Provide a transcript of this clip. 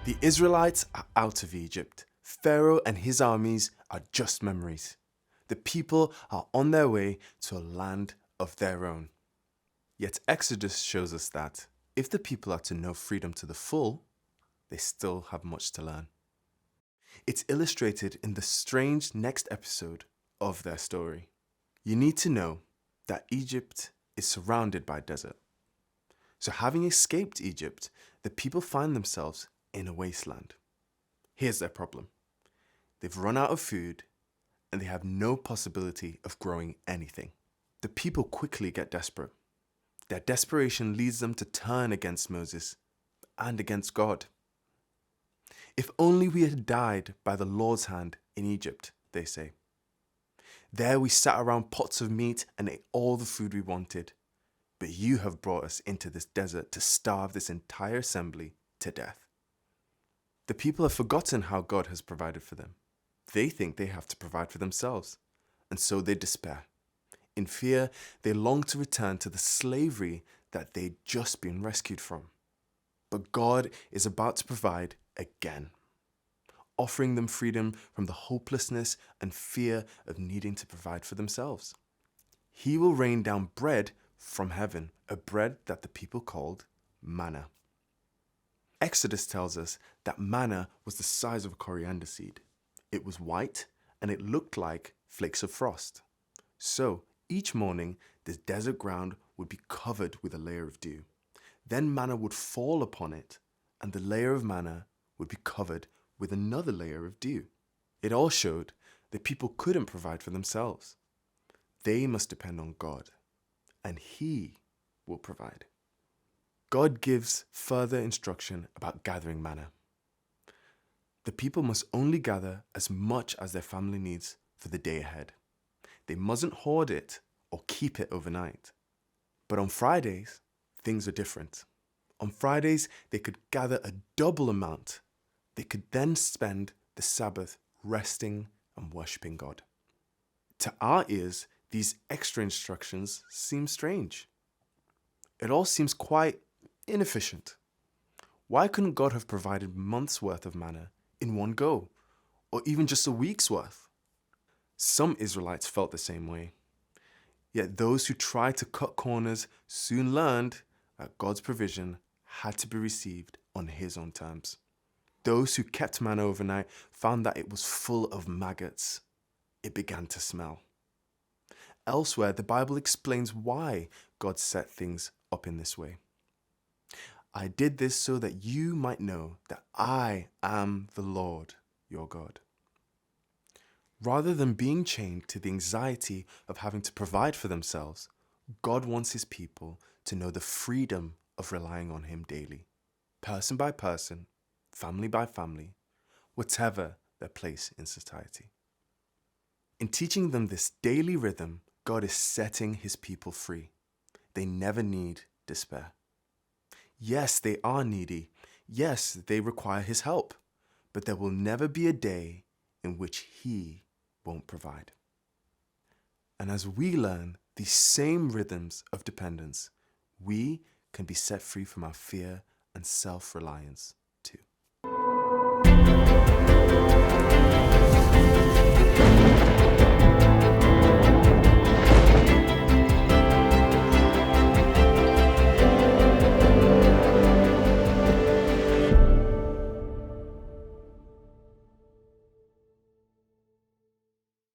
The Israelites are out of Egypt. Pharaoh and his armies are just memories. The people are on their way to a land of their own. Yet Exodus shows us that if the people are to know freedom to the full, they still have much to learn. It's illustrated in the strange next episode of their story. You need to know that Egypt is surrounded by desert. So having escaped Egypt, the people find themselves in a wasteland. Here's their problem. They've run out of food and they have no possibility of growing anything. The people quickly get desperate. Their desperation leads them to turn against Moses and against God. If only we had died by the Lord's hand in Egypt, they say. There we sat around pots of meat and ate all the food we wanted. But you have brought us into this desert to starve this entire assembly to death. The people have forgotten how God has provided for them. They think they have to provide for themselves, and so they despair. In fear, they long to return to the slavery that they'd just been rescued from. But God is about to provide again, offering them freedom from the hopelessness and fear of needing to provide for themselves. He will rain down bread from heaven, a bread that the people called manna. Exodus tells us that manna was the size of a coriander seed. It was white and it looked like flakes of frost. So each morning, this desert ground would be covered with a layer of dew. Then manna would fall upon it, and the layer of manna would be covered with another layer of dew. It all showed that people couldn't provide for themselves. They must depend on God, and He will provide. God gives further instruction about gathering manna. The people must only gather as much as their family needs for the day ahead. They mustn't hoard it or keep it overnight. But on Fridays, things are different. On Fridays, they could gather a double amount. They could then spend the Sabbath resting and worshipping God. To our ears, these extra instructions seem strange. It all seems quite inefficient. Why couldn't God have provided months' worth of manna in one go, or even just a week's worth? Some Israelites felt the same way. Yet those who tried to cut corners soon learned that God's provision had to be received on His own terms. Those who kept manna overnight found that it was full of maggots. It began to smell. Elsewhere, the Bible explains why God set things up in this way. I did this so that you might know that I am the Lord, your God. Rather than being chained to the anxiety of having to provide for themselves, God wants His people to know the freedom of relying on Him daily, person by person, family by family, whatever their place in society. In teaching them this daily rhythm, God is setting His people free. They never need despair. Yes, they are needy. Yes, they require His help. But there will never be a day in which He won't provide. And as we learn these same rhythms of dependence, we can be set free from our fear and self-reliance.